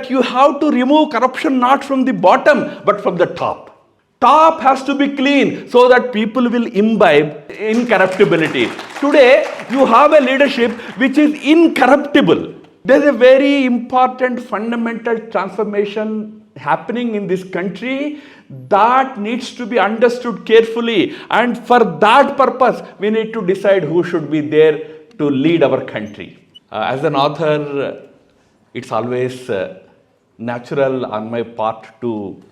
that you have to remove corruption not from the bottom but from the top. Top has to be clean so that people will imbibe incorruptibility. Today, you have a leadership which is incorruptible. There is a very important fundamental transformation happening in this country that needs to be understood carefully. And for that purpose, we need to decide who should be there to lead our country. As an author, it's always natural on my part to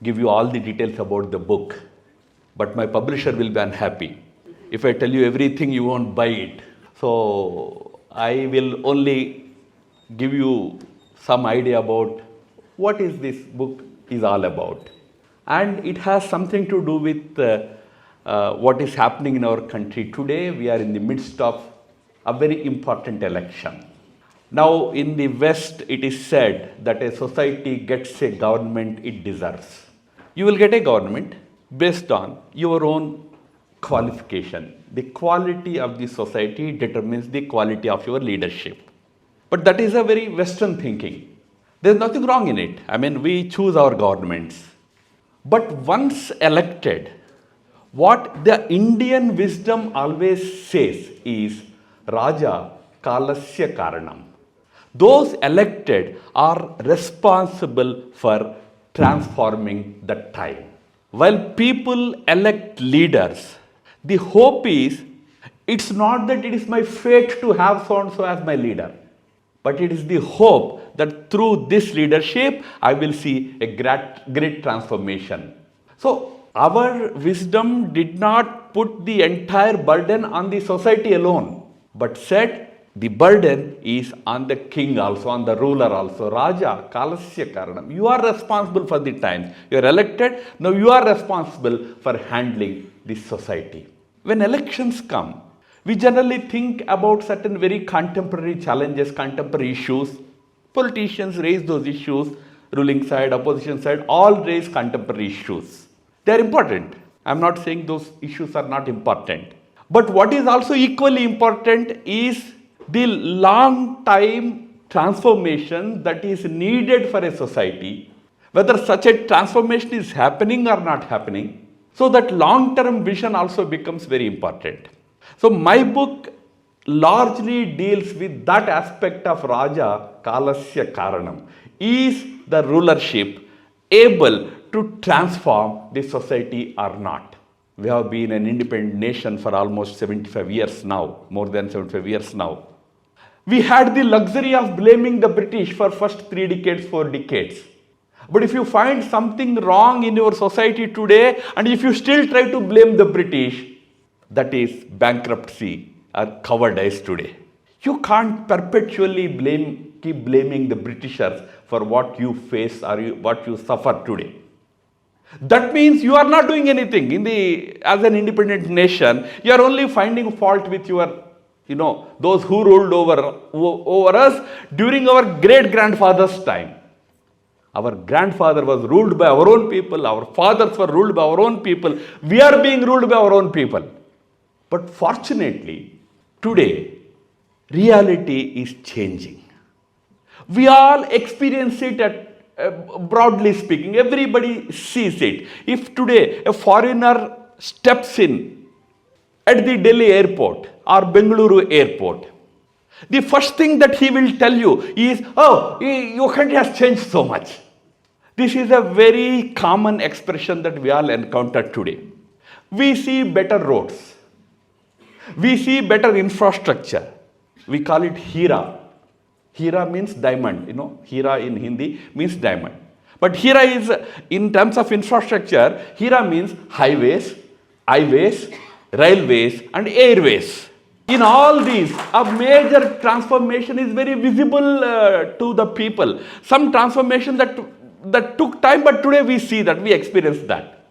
give you all the details about the book, but my publisher will be unhappy. If I tell you everything, you won't buy it. So I will only give you some idea about what is this book is all about. And it has something to do with what is happening in our country today. We are in the midst of a very important election. Now in the West, it is said that a society gets a government it deserves. You will get a government based on your own qualification. The quality of the society determines the quality of your leadership. But that is a very Western thinking. There's nothing wrong in it. I mean, we choose our governments. But once elected, what the Indian wisdom always says is Raja Kalasya Karanam. Those elected are responsible for transforming the time. While people elect leaders, the hope is, it's not that it is my fate to have so-and-so as my leader, but it is the hope that through this leadership, I will see a great transformation. So our wisdom did not put the entire burden on the society alone, but said, the burden is on the king also, on the ruler also. Raja, Kalasya Karanam. You are responsible for the times. You are elected, now you are responsible for handling this society. When elections come, we generally think about certain very contemporary challenges, contemporary issues. Politicians raise those issues, ruling side, opposition side, all raise contemporary issues. They are important. I am not saying those issues are not important. But what is also equally important is the long time transformation that is needed for a society, whether such a transformation is happening or not happening. So that long-term vision also becomes very important. So my book largely deals with that aspect of Raja Kalasya Karanam. Is the rulership able to transform the society or not? We have been an independent nation for almost 75 years now, more than 75 years now. We had the luxury of blaming the British for first 3 decades, 4 decades. But if you find something wrong in your society today, and if you still try to blame the British, that is bankruptcy or cowardice today. You can't perpetually keep blaming the Britishers for what you face or what you suffer today. That means you are not doing anything. As an independent nation, you are only finding fault with your those who ruled over us during our great-grandfather's time. Our grandfather was ruled by our own people, our fathers were ruled by our own people, we are being ruled by our own people. But fortunately, today, reality is changing. We all experience it broadly speaking, everybody sees it. If today a foreigner steps in at the Delhi airport or Bengaluru airport, the first thing that he will tell you is, oh, your country has changed so much. This is a very common expression that we all encounter today. We see better roads. We see better infrastructure. We call it Hira. Hira means diamond. Hira in Hindi means diamond. But Hira is, in terms of infrastructure, Hira means highways, highways, railways and airways. In all these, a major transformation is very visible to the people. Some transformation that took time, but today we see that, we experience that.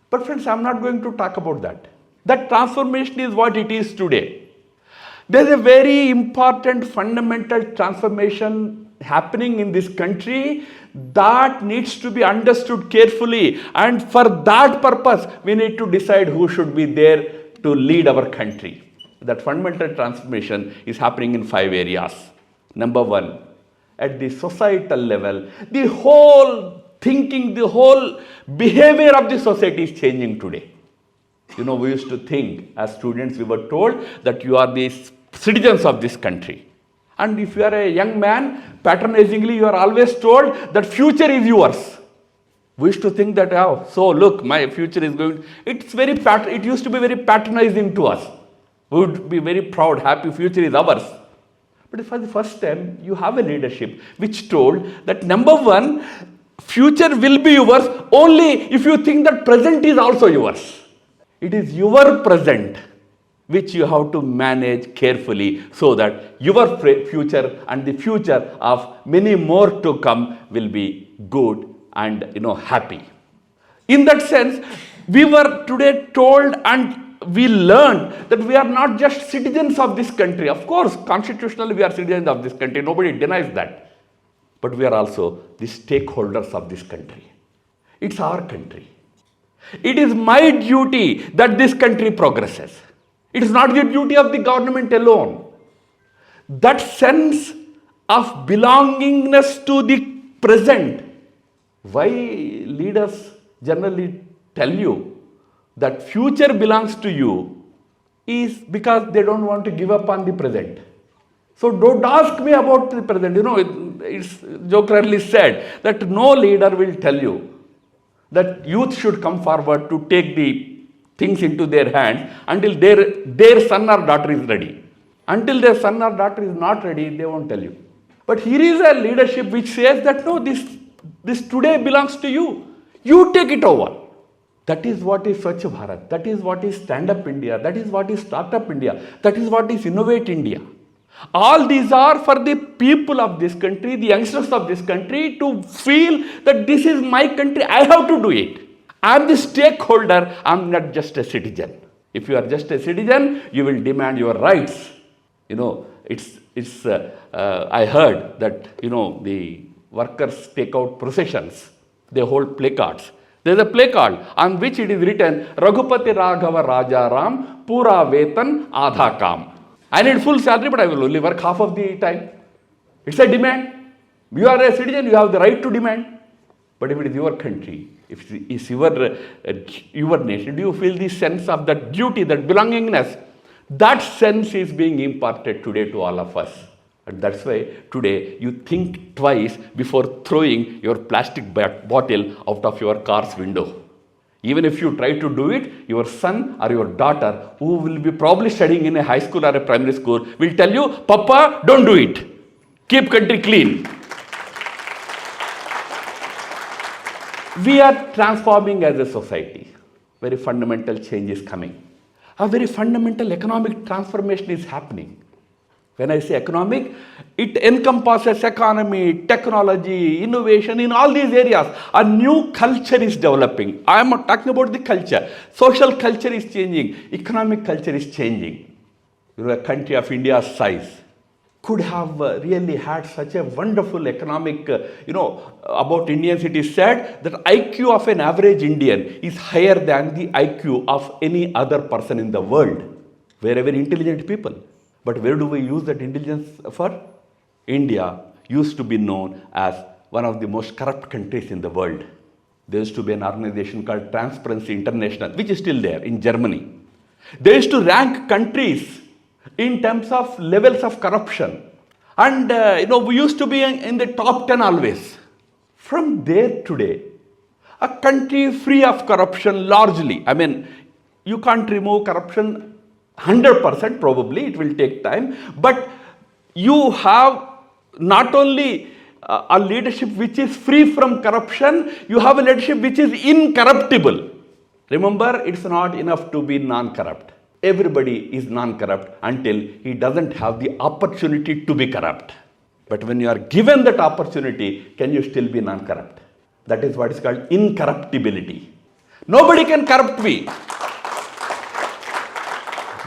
But friends, I am not going to talk about that. That transformation is what it is today. There is a very important fundamental transformation happening in this country that needs to be understood carefully. And for that purpose, we need to decide who should be there to lead our country. That fundamental transformation is happening in 5 areas. Number 1, at the societal level, the whole thinking, the whole behavior of the society is changing today. We used to think as students, we were told that you are the citizens of this country. And if you are a young man, patronizingly, you are always told that future is yours. We used to think that, oh, so look, my future is going. It used to be very patronizing to us. We would be very proud, happy, future is ours. But for the first time, you have a leadership which told that number one, future will be yours only if you think that present is also yours. It is your present which you have to manage carefully so that your future and the future of many more to come will be good and happy. In that sense, we were today told and we learned that we are not just citizens of this country. Of course, constitutionally we are citizens of this country. Nobody denies that. But we are also the stakeholders of this country. It's our country. It is my duty that this country progresses. It is not the duty of the government alone. That sense of belongingness to the present. Why leaders generally tell you that future belongs to you is because they don't want to give up on the present. So don't ask me about the present. It's jocularly said that no leader will tell you that youth should come forward to take the things into their hands until their son or daughter is ready. Until their son or daughter is not ready, they won't tell you. But here is a leadership which says that no, this today belongs to you. You take it over. That is what is Swachh Bharat. That is what is Stand Up India. That is what is Startup India. That is what is Innovate India. All these are for the people of this country, the youngsters of this country to feel that this is my country, I have to do it. I am the stakeholder, I am not just a citizen. If you are just a citizen, you will demand your rights. I heard that, the workers take out processions, they hold placards. There is a placard on which it is written, Raghupati Raghava Raja Ram, Pura Vetan Adha Kam. I need full salary, but I will only work half of the time. It's a demand. You are a citizen, you have the right to demand. But if it is your country, if it is your nation, do you feel the sense of that duty, that belongingness? That sense is being imparted today to all of us. And that's why today you think twice before throwing your plastic bottle out of your car's window. Even if you try to do it, your son or your daughter, who will be probably studying in a high school or a primary school, will tell you, Papa, don't do it. Keep country clean. We are transforming as a society. Very fundamental change is coming. A very fundamental economic transformation is happening. When I say economic, it encompasses economy, technology, innovation in all these areas. A new culture is developing. I am talking about the culture. Social culture is changing. Economic culture is changing. A country of India's size could have really had such a wonderful economic, about Indians it is said that IQ of an average Indian is higher than the IQ of any other person in the world. We are very intelligent people. But where do we use that intelligence for? India used to be known as one of the most corrupt countries in the world. There used to be an organization called Transparency International, which is still there in Germany. They used to rank countries in terms of levels of corruption. And, we used to be in the top 10 always. From there today, a country free of corruption largely. I mean, you can't remove corruption 100% probably, it will take time. But you have not only a leadership which is free from corruption, you have a leadership which is incorruptible. Remember, it's not enough to be non-corrupt. Everybody is non-corrupt until he doesn't have the opportunity to be corrupt. But when you are given that opportunity, can you still be non-corrupt? That is what is called incorruptibility. Nobody can corrupt me.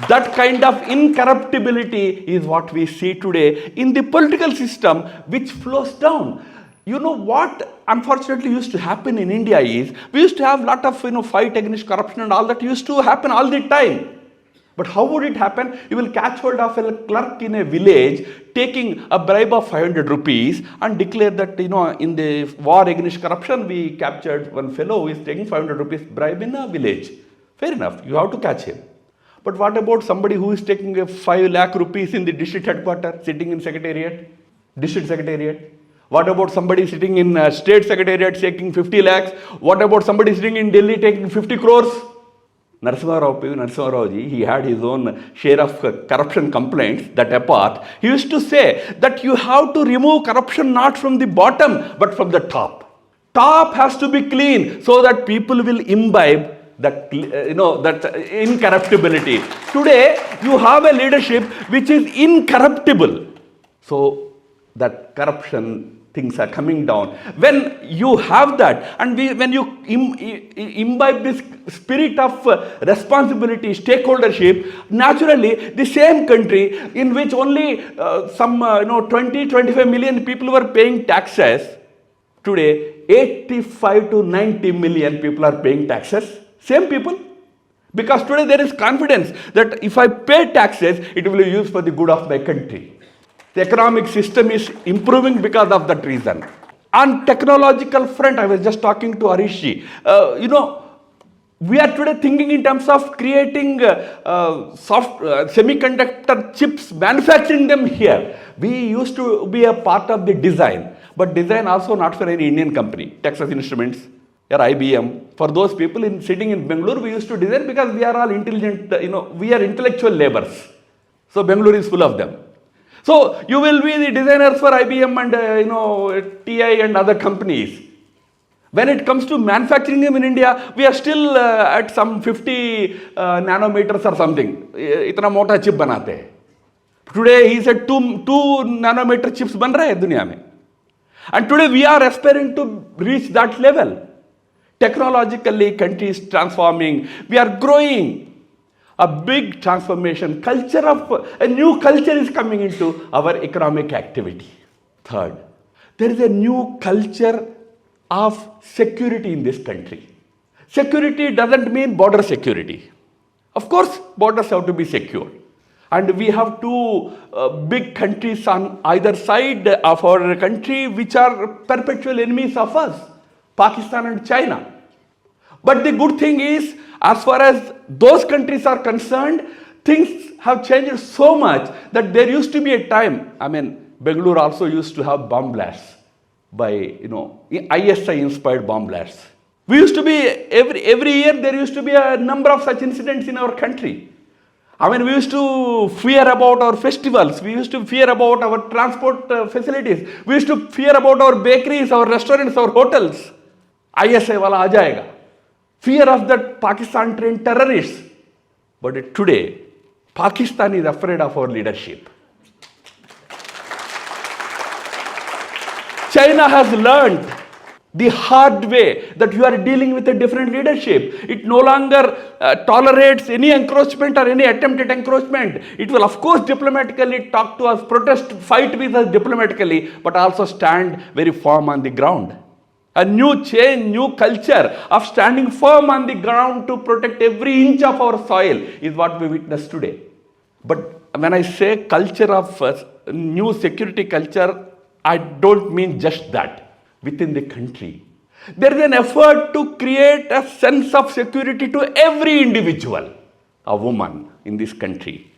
That kind of incorruptibility is what we see today in the political system which flows down. You know what unfortunately used to happen in India is, we used to have a lot of fight against corruption and all that used to happen all the time. But how would it happen? You will catch hold of a clerk in a village taking a bribe of 500 rupees and declare that, in the war against corruption, we captured one fellow who is taking 500 rupees bribe in a village. Fair enough, you have to catch him. But what about somebody who is taking a 5 lakh rupees in the district headquarters, sitting in secretariat, district secretariat? What about somebody sitting in state secretariat taking 50 lakhs? What about somebody sitting in Delhi taking 50 crores? Narasimha he had his own share of corruption complaints, that apart. He used to say that you have to remove corruption not from the bottom, but from the top. Top has to be clean so that people will imbibe that, that incorruptibility. Today, you have a leadership which is incorruptible. So that corruption things are coming down. When you have that, and when you imbibe this spirit of responsibility, stakeholdership, naturally the same country in which only 20-25 million people were paying taxes, today 85 to 90 million people are paying taxes. Same people. Because today there is confidence that if I pay taxes, it will be used for the good of my country. The economic system is improving because of that reason. On technological front, I was just talking to Arishi. We are today thinking in terms of creating semiconductor chips, manufacturing them here. We used to be a part of the design, but design also not for any Indian company. Texas Instruments or IBM. For those people sitting in Bangalore, we used to design because we are all intelligent, we are intellectual laborers. So Bangalore is full of them. So you will be the designers for IBM and TI and other companies. When it comes to manufacturing them in India, we are still at some 50 nanometers or something. Itna mota chip banate hai. Today he said 2 nanometer chips ban rahe hai duniya mein. And today we are aspiring to reach that level. Technologically, country is transforming. We are growing. A big transformation, a new culture is coming into our economic activity. Third, there is a new culture of security in this country. Security doesn't mean border security. Of course, borders have to be secure. And we have two big countries on either side of our country which are perpetual enemies of us, Pakistan and China. But the good thing is, as far as those countries are concerned, things have changed so much that there used to be a time, Bangalore also used to have bomb blasts by, ISI-inspired bomb blasts. We used to be, every year there used to be a number of such incidents in our country. We used to fear about our festivals. We used to fear about our transport facilities. We used to fear about our bakeries, our restaurants, our hotels. ISI wala aa jayega. Fear of that Pakistan trained terrorists. But today, Pakistan is afraid of our leadership. China has learned the hard way that you are dealing with a different leadership. It no longer tolerates any encroachment or any attempt at encroachment. It will, of course, diplomatically talk to us, protest, fight with us diplomatically, but also stand very firm on the ground. A new change, new culture of standing firm on the ground to protect every inch of our soil is what we witness today. But when I say culture of new security culture, I don't mean just that. Within the country, there is an effort to create a sense of security to every individual. A woman in this country,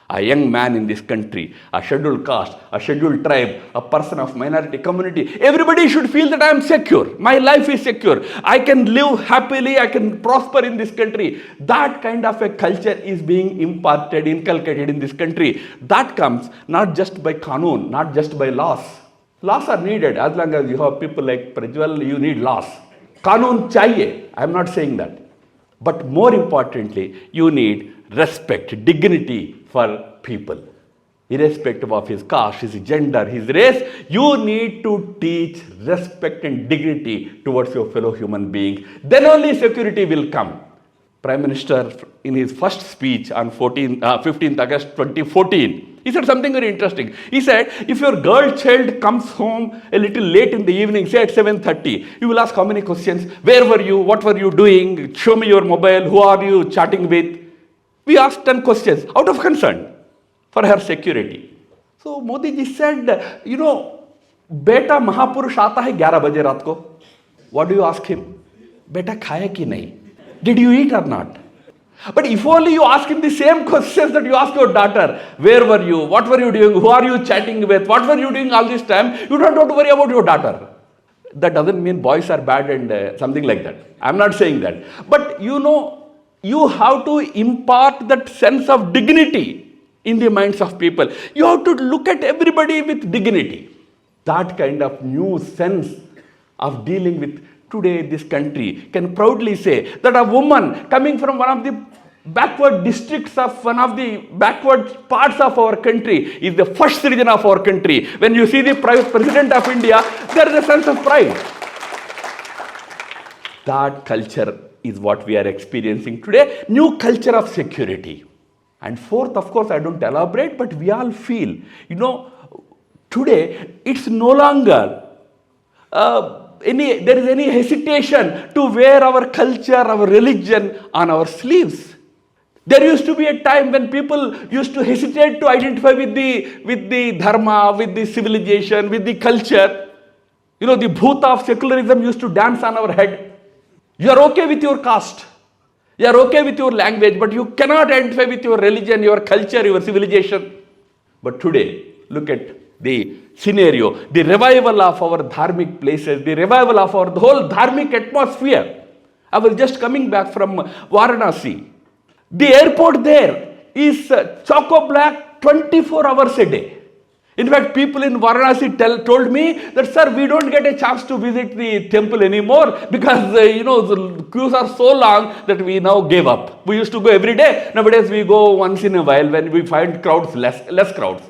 a young man in this country, a scheduled caste, a scheduled tribe, a person of minority community. Everybody should feel that I am secure. My life is secure. I can live happily. I can prosper in this country. That kind of a culture is being inculcated in this country. That comes not just by Qanun, not just by laws. Laws are needed. As long as you have people like Prajwal, you need laws. Qanun chahiye. I am not saying that. But more importantly, you need respect, dignity for people. Irrespective of his caste, his gender, his race, you need to teach respect and dignity towards your fellow human being. Then only security will come. Prime Minister, in his first speech on 15th August 2014, he said something very interesting. He said, if your girl child comes home a little late in the evening, say at 7:30, you will ask how many questions? Where were you? What were you doing? Show me your mobile. Who are you chatting with? We asked 10 questions out of concern for her security. So Modi ji said, beta Mahapurush aata hai 11 baje raat ko. What do you ask him? Beta khaya ki nahi? Did you eat or not? But if only you ask him the same questions that you ask your daughter, where were you? What were you doing? Who are you chatting with? What were you doing all this time? You don't have to worry about your daughter. That doesn't mean boys are bad and something like that. I'm not saying that. But you have to impart that sense of dignity in the minds of people. You have to look at everybody with dignity. That kind of new sense of dealing with today this country can proudly say that a woman coming from one of the backward districts of one of the backward parts of our country is the first citizen of our country. When you see the President of India, there is a sense of pride. That culture is what we are experiencing today. New culture of security. And fourth, of course, I don't elaborate, but we all feel, today it's no longer there is any hesitation to wear our culture, our religion on our sleeves. There used to be a time when people used to hesitate to identify with the dharma, with the civilization, with the culture. The bhuta of secularism used to dance on our head. You are okay with your caste. You are okay with your language, but you cannot identify with your religion, your culture, your civilization. But today, look at the scenario, the revival of our dharmic places, the revival of the whole dharmic atmosphere. I was just coming back from Varanasi. The airport there is choco-black 24 hours a day. In fact, people in Varanasi told me that, sir, we don't get a chance to visit the temple anymore because, the queues are so long that we now gave up. We used to go every day. Nowadays, we go once in a while when we find crowds, less crowds.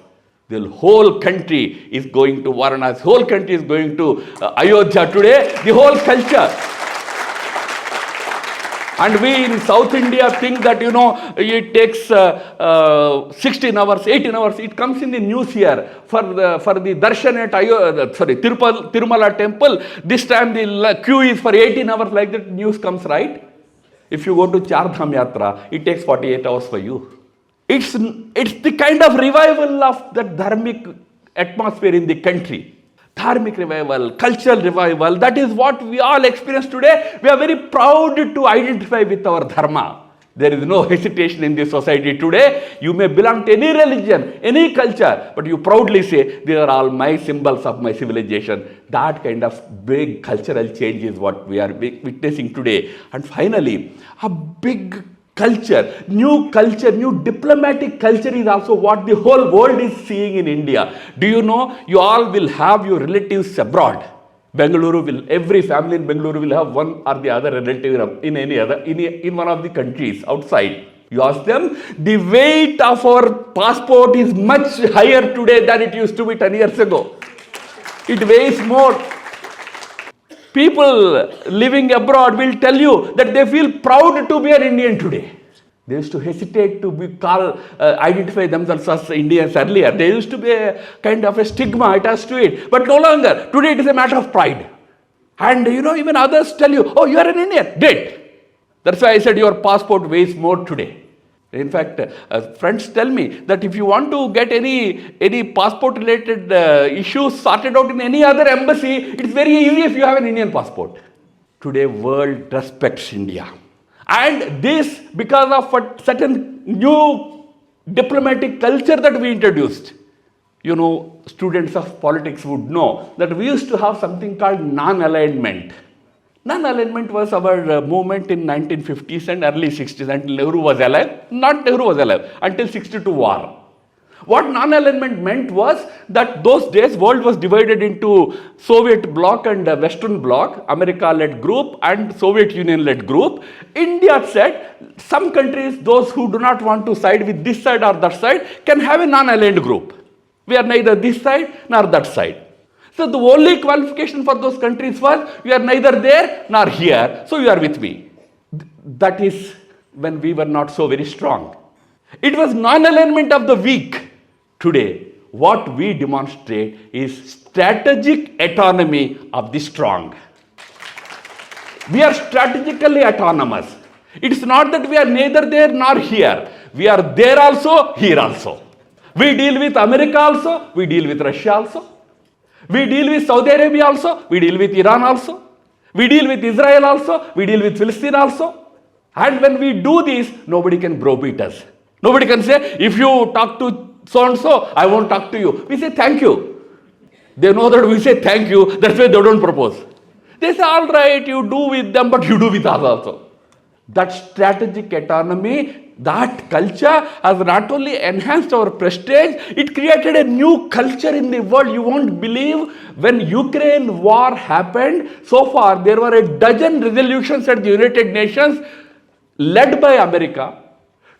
The whole country is going to Varanasi. Whole country is going to Ayodhya today. The whole culture. And we in South India think that, it takes 16 hours, 18 hours. It comes in the news here for the darshan at Tirumala temple. This time the queue is for 18 hours, like that news comes, right? If you go to Char Dham Yatra, it takes 48 hours for you. It's the kind of revival of that dharmic atmosphere in the country. Dharmic revival, cultural revival, that is what we all experience today. We are very proud to identify with our dharma. There is no hesitation in this society today. You may belong to any religion, any culture, but you proudly say, they are all my symbols of my civilization. That kind of big cultural change is what we are witnessing today. And finally, a big culture, new diplomatic culture is also what the whole world is seeing in India. Do you know, you all will have your relatives abroad. Every family in Bengaluru will have one or the other relative in one of the countries outside. You ask them, the weight of our passport is much higher today than it used to be 10 years ago. It weighs more. People living abroad will tell you that they feel proud to be an Indian today. They used to hesitate to identify themselves as Indians earlier. There used to be a kind of a stigma attached to it. But no longer. Today it is a matter of pride. And even others tell you, oh, you are an Indian. Great. That's why I said your passport weighs more today. In fact, friends tell me that if you want to get any passport related issues sorted out in any other embassy, it's very easy if you have an Indian passport. Today, world respects India. And this because of a certain new diplomatic culture that we introduced. Students of politics would know that we used to have something called non-alignment. Non-alignment was our movement in 1950s and early 60s until Nehru was alive. Not Nehru was alive, until 62 war. What non-alignment meant was that those days world was divided into Soviet bloc and Western bloc, America-led group and Soviet Union-led group. India said some countries, those who do not want to side with this side or that side, can have a non-aligned group. We are neither this side nor that side. So the only qualification for those countries was, you are neither there nor here, so you are with me. That is when we were not so very strong. It was non-alignment of the weak. Today, what we demonstrate is strategic autonomy of the strong. We are strategically autonomous. It is not that we are neither there nor here. We are there also, here also. We deal with America also, we deal with Russia also. We deal with Saudi Arabia also, we deal with Iran also. We deal with Israel also, we deal with Palestine also. And when we do this, nobody can browbeat us. Nobody can say, if you talk to so-and-so, I won't talk to you. We say, thank you. They know that we say thank you, that's why they don't propose. They say, all right, you do with them, but you do with us also. That strategic autonomy, that culture has not only enhanced our prestige, it created a new culture in the world. You won't believe when Ukraine war happened, so far there were a dozen resolutions at the United Nations led by America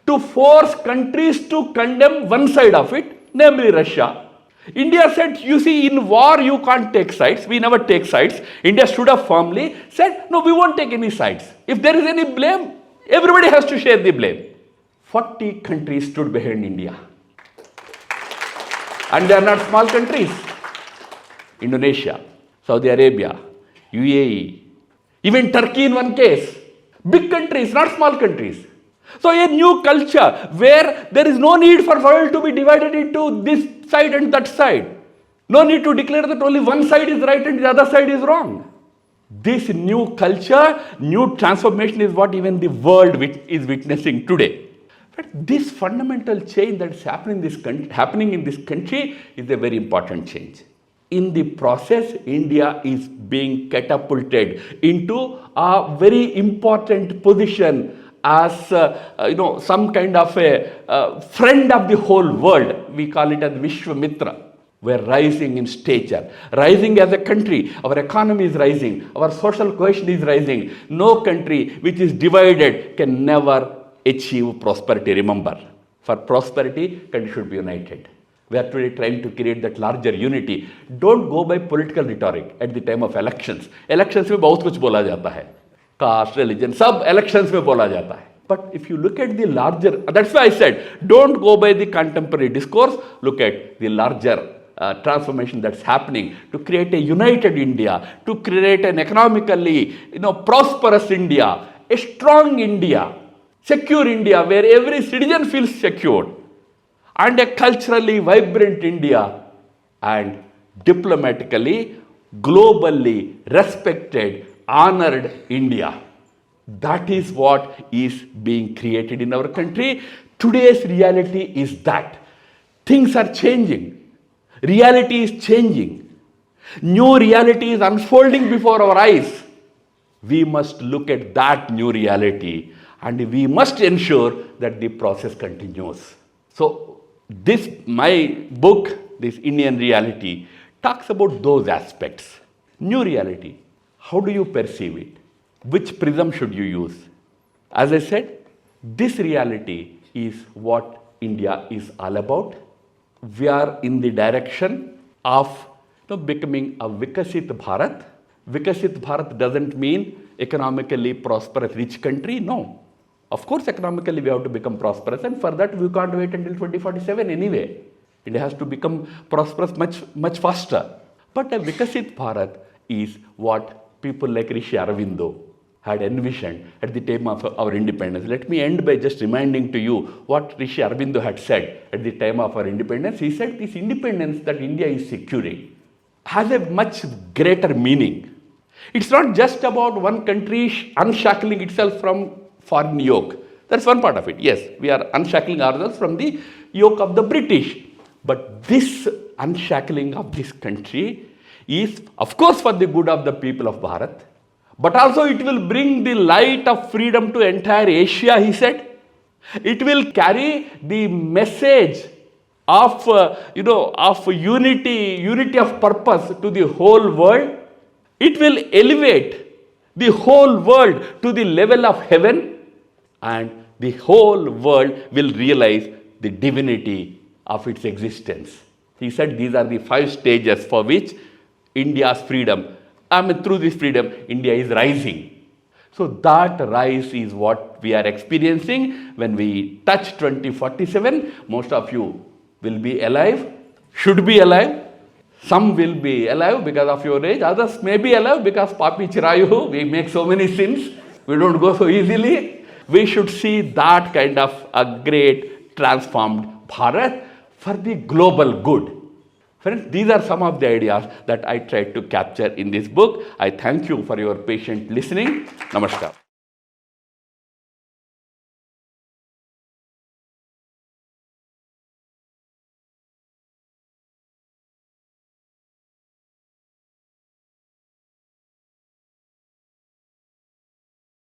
to force countries to condemn one side of it, namely Russia. India said, you see, in war you can't take sides. We never take sides. India stood up firmly, said, no, we won't take any sides. If there is any blame, everybody has to share the blame. 40 countries stood behind India. And they are not small countries. Indonesia, Saudi Arabia, UAE, even Turkey in one case. Big countries, not small countries. So a new culture where there is no need for world to be divided into this side and that side. No need to declare that only one side is right and the other side is wrong. This new culture, new transformation is what even the world is witnessing today. But this fundamental change that is happening in this country is a very important change. In the process, India is being catapulted into a very important position as some kind of a friend of the whole world. We call it as Vishwamitra. We're rising in stature, rising as a country. Our economy is rising, our social cohesion is rising. No country which is divided can never achieve prosperity. Remember, for prosperity, country should be united. We are today trying to create that larger unity. Don't go by political rhetoric at the time of elections. Elections में बहुत कुछ बोला जाता है. Caste, religion, सब elections में बोला जाता है. But if you look at the larger, that's why I said, don't go by the contemporary discourse, look at the larger transformation that's happening to create a united India, to create an economically, prosperous India, a strong India, secure India where every citizen feels secured, and a culturally vibrant India, and diplomatically, globally respected, honored India. That is what is being created in our country. Today's reality is that things are changing. Reality is changing. New reality is unfolding before our eyes. We must look at that new reality and we must ensure that the process continues. So my book, this Indian reality, talks about those aspects. New reality. How do you perceive it? Which prism should you use? As I said, this reality is what India is all about. We are in the direction of becoming a Vikasit Bharat. Vikasit Bharat doesn't mean economically prosperous, rich country. No. Of course, economically we have to become prosperous, and for that we can't wait until 2047 anyway. India has to become prosperous much faster. But a Vikasit Bharat is what people like Rishi Aurobindo had envisioned at the time of our independence. Let me end by just reminding to you what Rishi Aurobindo had said at the time of our independence. He said this independence that India is securing has a much greater meaning. It's not just about one country unshackling itself from foreign yoke. That's one part of it. Yes, we are unshackling ourselves from the yoke of the British. But this unshackling of this country is, of course, for the good of the people of Bharat, but also it will bring the light of freedom to entire Asia, he said. It will carry the message of, of unity of purpose to the whole world. It will elevate the whole world to the level of heaven, and the whole world will realize the divinity of its existence. He said these are the 5 stages for which India's freedom, through this freedom, India is rising. So that rise is what we are experiencing. When we touch 2047, most of you will be alive, should be alive. Some will be alive because of your age, others may be alive because Papi Chirayu, we make so many sins, we don't go so easily. we should see that kind of a great transformed Bharat for the global good. Friends, these are some of the ideas that I tried to capture in this book. I thank you for your patient listening. Namaskar.